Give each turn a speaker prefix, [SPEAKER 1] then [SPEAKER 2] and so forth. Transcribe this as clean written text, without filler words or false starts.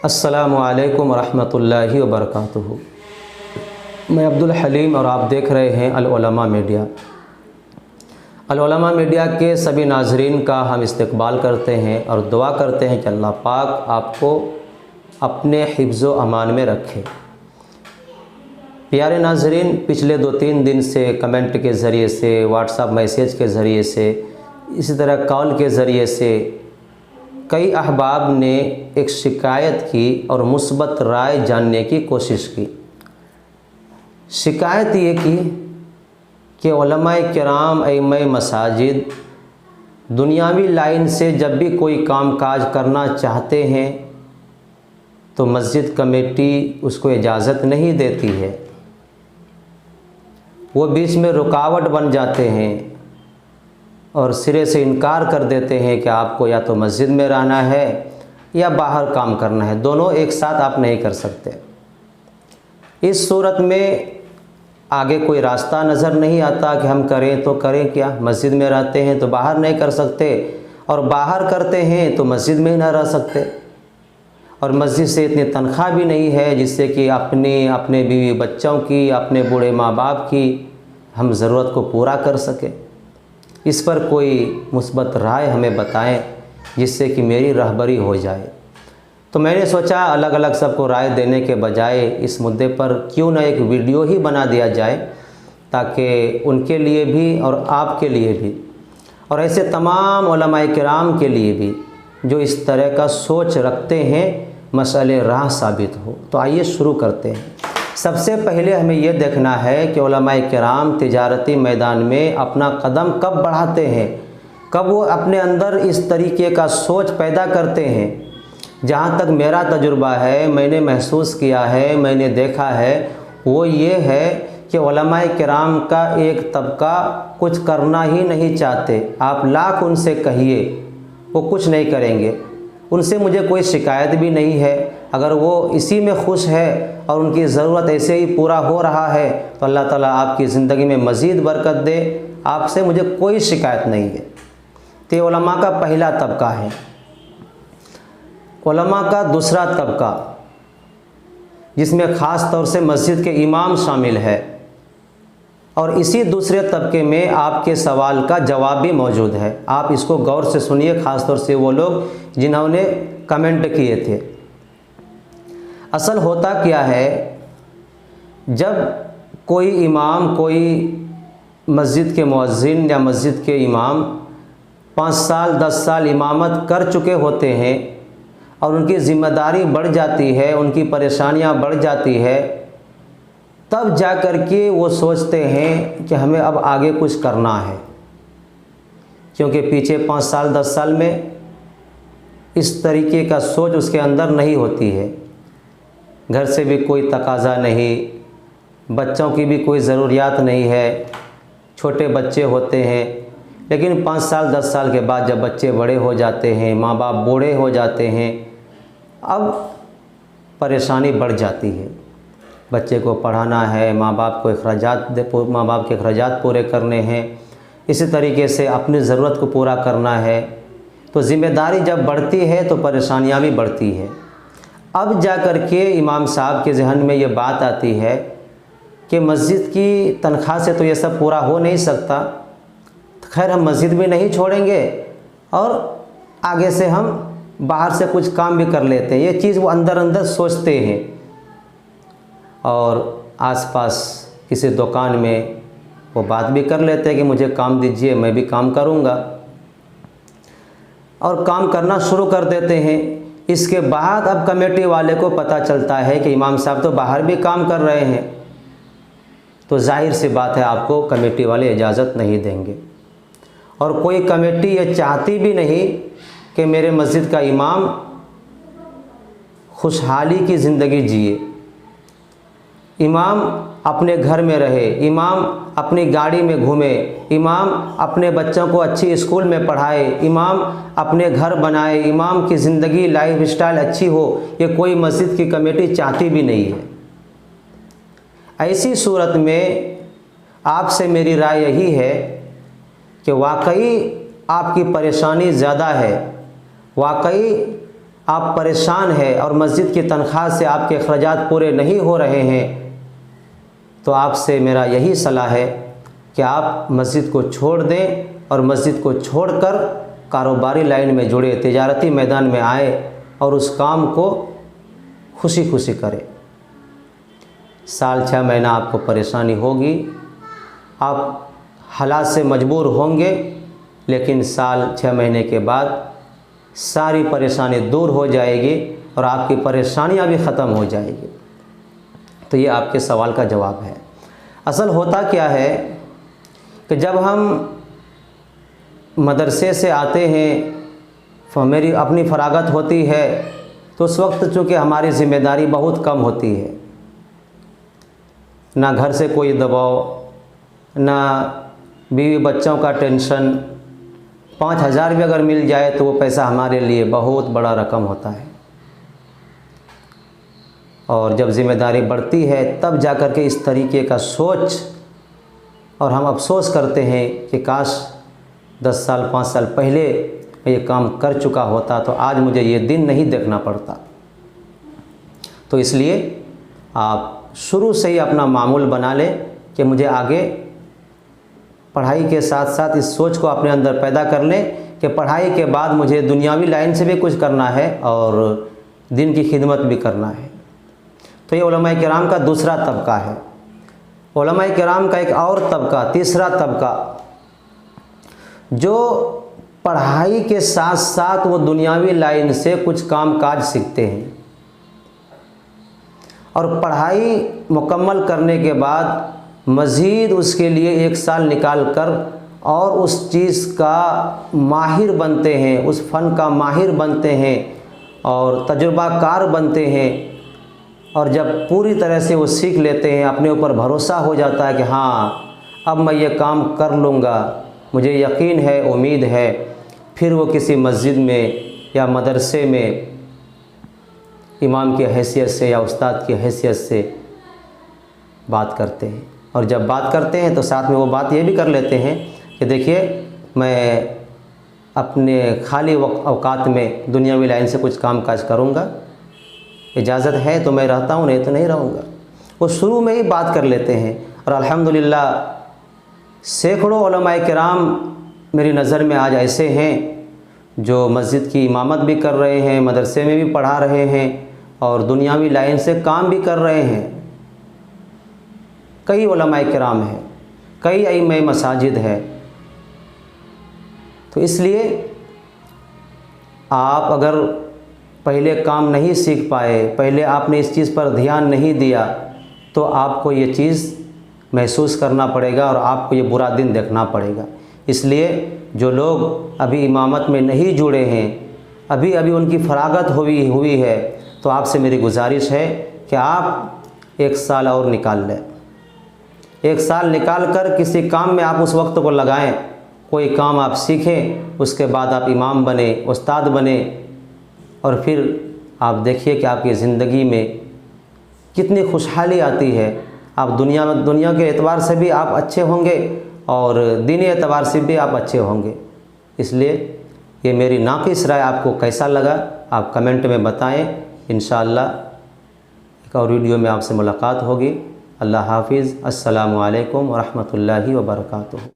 [SPEAKER 1] अस्सलामु अलैकुम रहमतुल्लाहि व बरकातुहू। मैं अब्दुल हलीम और आप देख रहे हैं अल उलमा मीडिया। अल उलमा मीडिया के सभी नाजरीन का हम इस्तकबाल करते हैं और दुआ करते हैं कि अल्लाह पाक आपको अपने हिफ्ज़ व अमान में रखे। प्यारे नाजरीन, पिछले 2-3 दिन से कमेंट के ज़रिए से, व्हाट्सएप मैसेज के ज़रिए से, इसी तरह कॉल के ज़रिए से कई अहबाब ने एक शिकायत की और मुस्बत राय जानने की कोशिश की। शिकायत ये की कि उलमाए किराम अइम्माए मसाजिद दुनियावी लाइन से जब भी कोई काम काज करना चाहते हैं तो मस्जिद कमेटी उसको इजाज़त नहीं देती है। वो बीच में रुकावट बन जाते हैं और सिरे से इनकार कर देते हैं कि आपको या तो मस्जिद में रहना है या बाहर काम करना है, दोनों एक साथ आप नहीं कर सकते। इस सूरत में आगे कोई रास्ता नज़र नहीं आता कि हम करें तो करें क्या। मस्जिद में रहते हैं तो बाहर नहीं कर सकते और बाहर करते हैं तो मस्जिद में ही ना रह सकते, और मस्जिद से इतनी तनख्वाह भी नहीं है जिससे कि अपने बीवी बच्चों की, अपने बूढ़े माँ बाप की हम ज़रूरत को पूरा कर सकें। इस पर कोई मुस्बत राय हमें बताएं जिससे कि मेरी रहबरी हो जाए। तो मैंने सोचा अलग अलग सबको राय देने के बजाय इस मुद्दे पर क्यों ना एक वीडियो ही बना दिया जाए, ताकि उनके लिए भी और आपके लिए भी और ऐसे तमाम उलमाए किराम के लिए भी जो इस तरह का सोच रखते हैं मसले राह साबित हो। तो आइए शुरू करते हैं। सबसे पहले हमें यह देखना है कि उलमाए किराम तिजारती मैदान में अपना कदम कब बढ़ाते हैं, कब वो अपने अंदर इस तरीके का सोच पैदा करते हैं। जहाँ तक मेरा तजुर्बा है, मैंने महसूस किया है, मैंने देखा है, वो ये है कि उलमाए किराम का एक तबका कुछ करना ही नहीं चाहते। आप लाख उनसे कहिए वो कुछ नहीं करेंगे। उनसे मुझे कोई शिकायत भी नहीं है। अगर वो इसी में खुश है और उनकी ज़रूरत ऐसे ही पूरा हो रहा है तो अल्लाह ताला आपकी ज़िंदगी में मज़ीद बरकत दे। आपसे मुझे कोई शिकायत नहीं है। तो ये उलमा का पहला तबका है। उलमा का दूसरा तबका, जिसमें ख़ास तौर से मस्जिद के इमाम शामिल है, और इसी दूसरे तबके में आपके सवाल का जवाब भी मौजूद है। आप इसको गौर से सुनिए, ख़ास तौर से वो लोग जिन्होंने कमेंट किए थे। असल होता क्या है, जब कोई इमाम, कोई मस्जिद के मुअज्जिन या मस्जिद के इमाम 5 साल 10 साल इमामत कर चुके होते हैं और उनकी ज़िम्मेदारी बढ़ जाती है, उनकी परेशानियां बढ़ जाती है, तब जा कर के वो सोचते हैं कि हमें अब आगे कुछ करना है, क्योंकि पीछे 5 साल 10 साल में इस तरीके का सोच उसके अंदर नहीं होती है। घर से भी कोई तकाज़ा नहीं, बच्चों की भी कोई ज़रूरियात नहीं है, छोटे बच्चे होते हैं। लेकिन 5 साल 10 साल के बाद जब बच्चे बड़े हो जाते हैं, माँ बाप बूढ़े हो जाते हैं, अब परेशानी बढ़ जाती है। बच्चे को पढ़ाना है, माँ बाप के अखराजात पूरे करने हैं, इसी तरीके से अपनी ज़रूरत को पूरा करना है। तो ज़िम्मेदारी जब बढ़ती है तो परेशानियाँ भी बढ़ती है। अब जा कर के इमाम साहब के जहन में ये बात आती है कि मस्जिद की तनख्वाह से तो ये सब पूरा हो नहीं सकता, खैर हम मस्जिद भी नहीं छोड़ेंगे और आगे से हम बाहर से कुछ काम भी कर लेते हैं। ये चीज़ वो अंदर अंदर सोचते हैं और आसपास किसी दुकान में वो बात भी कर लेते हैं कि मुझे काम दीजिए, मैं भी काम करूँगा, और काम करना शुरू कर देते हैं। इसके बाद अब कमेटी वाले को पता चलता है कि इमाम साहब तो बाहर भी काम कर रहे हैं, तो जाहिर सी बात है आपको कमेटी वाले इजाज़त नहीं देंगे। और कोई कमेटी ये चाहती भी नहीं कि मेरे मस्जिद का इमाम खुशहाली की ज़िंदगी जिए, इमाम अपने घर में रहे, इमाम अपनी गाड़ी में घूमे, इमाम अपने बच्चों को अच्छी स्कूल में पढ़ाए, इमाम अपने घर बनाए, इमाम की ज़िंदगी लाइफ स्टाइल अच्छी हो, ये कोई मस्जिद की कमेटी चाहती भी नहीं है। ऐसी सूरत में आपसे मेरी राय यही है कि वाकई आपकी परेशानी ज़्यादा है, वाकई आप परेशान हैं और मस्जिद की तनख्वाह से आपके अखराजात पूरे नहीं हो रहे हैं, तो आपसे मेरा यही सलाह है कि आप मस्जिद को छोड़ दें और मस्जिद को छोड़कर कारोबारी लाइन में जुड़े, तिजारती मैदान में आए और उस काम को खुशी खुशी करें। साल 6 महीना आपको परेशानी होगी, आप हालात से मजबूर होंगे, लेकिन साल 6 महीने के बाद सारी परेशानी दूर हो जाएगी और आपकी परेशानियां भी ख़त्म हो जाएगी। तो ये आपके सवाल का जवाब है। असल होता क्या है कि जब हम मदरसे से आते हैं, मेरी अपनी फरागत होती है, तो उस वक्त चूँकि हमारी ज़िम्मेदारी बहुत कम होती है, ना घर से कोई दबाव, ना बीवी बच्चों का टेंशन। 5,000 भी अगर मिल जाए तो वो पैसा हमारे लिए बहुत बड़ा रकम होता है। और जब ज़िम्मेदारी बढ़ती है तब जा कर के इस तरीके का सोच, और हम अफसोस करते हैं कि काश 10 साल 5 साल पहले मैं ये काम कर चुका होता तो आज मुझे ये दिन नहीं देखना पड़ता। तो इसलिए आप शुरू से ही अपना मामूल बना लें कि मुझे आगे पढ़ाई के साथ साथ इस सोच को अपने अंदर पैदा कर लें कि पढ़ाई के बाद मुझे दुनियावी लाइन से भी कुछ करना है और दिन की खिदमत भी करना है। तो ये उलमाए किराम का दूसरा तबका है। उलमाए किराम का एक और तबका, तीसरा तबका, जो पढ़ाई के साथ साथ वो दुनियावी लाइन से कुछ काम काज सीखते हैं और पढ़ाई मुकम्मल करने के बाद मज़ीद उसके लिए 1 साल निकाल कर और उस चीज़ का माहिर बनते हैं, उस फ़न का माहिर बनते हैं और तजुर्बाकार बनते हैं। और जब पूरी तरह से वो सीख लेते हैं, अपने ऊपर भरोसा हो जाता है कि हाँ अब मैं ये काम कर लूँगा, मुझे यकीन है, उम्मीद है, फिर वो किसी मस्जिद में या मदरसे में इमाम की हैसियत से या उस्ताद की हैसियत से बात करते हैं। और जब बात करते हैं तो साथ में वो बात ये भी कर लेते हैं कि देखिए मैं अपने खाली औकात में दुनियावी लाइन से कुछ काम काज करूँगा, इजाज़त है तो मैं रहता हूँ, नहीं तो नहीं रहूँगा। वो शुरू में ही बात कर लेते हैं। और अल्हम्दुलिल्लाह सैकड़ों उलमाए किराम मेरी नज़र में आज ऐसे हैं जो मस्जिद की इमामत भी कर रहे हैं, मदरसे में भी पढ़ा रहे हैं और दुनियावी लाइन से काम भी कर रहे हैं। कई उलमाए किराम हैं, कई इमाम मसाजिद है। तो इसलिए आप अगर पहले काम नहीं सीख पाए, पहले आपने इस चीज़ पर ध्यान नहीं दिया, तो आपको ये चीज़ महसूस करना पड़ेगा और आपको ये बुरा दिन देखना पड़ेगा। इसलिए जो लोग अभी इमामत में नहीं जुड़े हैं, अभी अभी उनकी फरागत हुई है, तो आपसे मेरी गुजारिश है कि आप 1 साल और निकाल लें। 1 साल निकाल कर किसी काम में आप उस वक्त को लगाएं, कोई काम आप सीखें, उसके बाद आप इमाम बने, उस्ताद बने और फिर आप देखिए कि आपकी ज़िंदगी में कितनी खुशहाली आती है। आप दुनिया के एतबार से भी आप अच्छे होंगे और दीनी एतबार से भी आप अच्छे होंगे। इसलिए ये मेरी नाक़िस राय आपको कैसा लगा आप कमेंट में बताएं। इंशाअल्लाह एक और वीडियो में आपसे मुलाकात होगी। अल्लाह हाफिज़। अस्सलामु अलैकुम व रहमतुल्लाहि व बरकातुहू।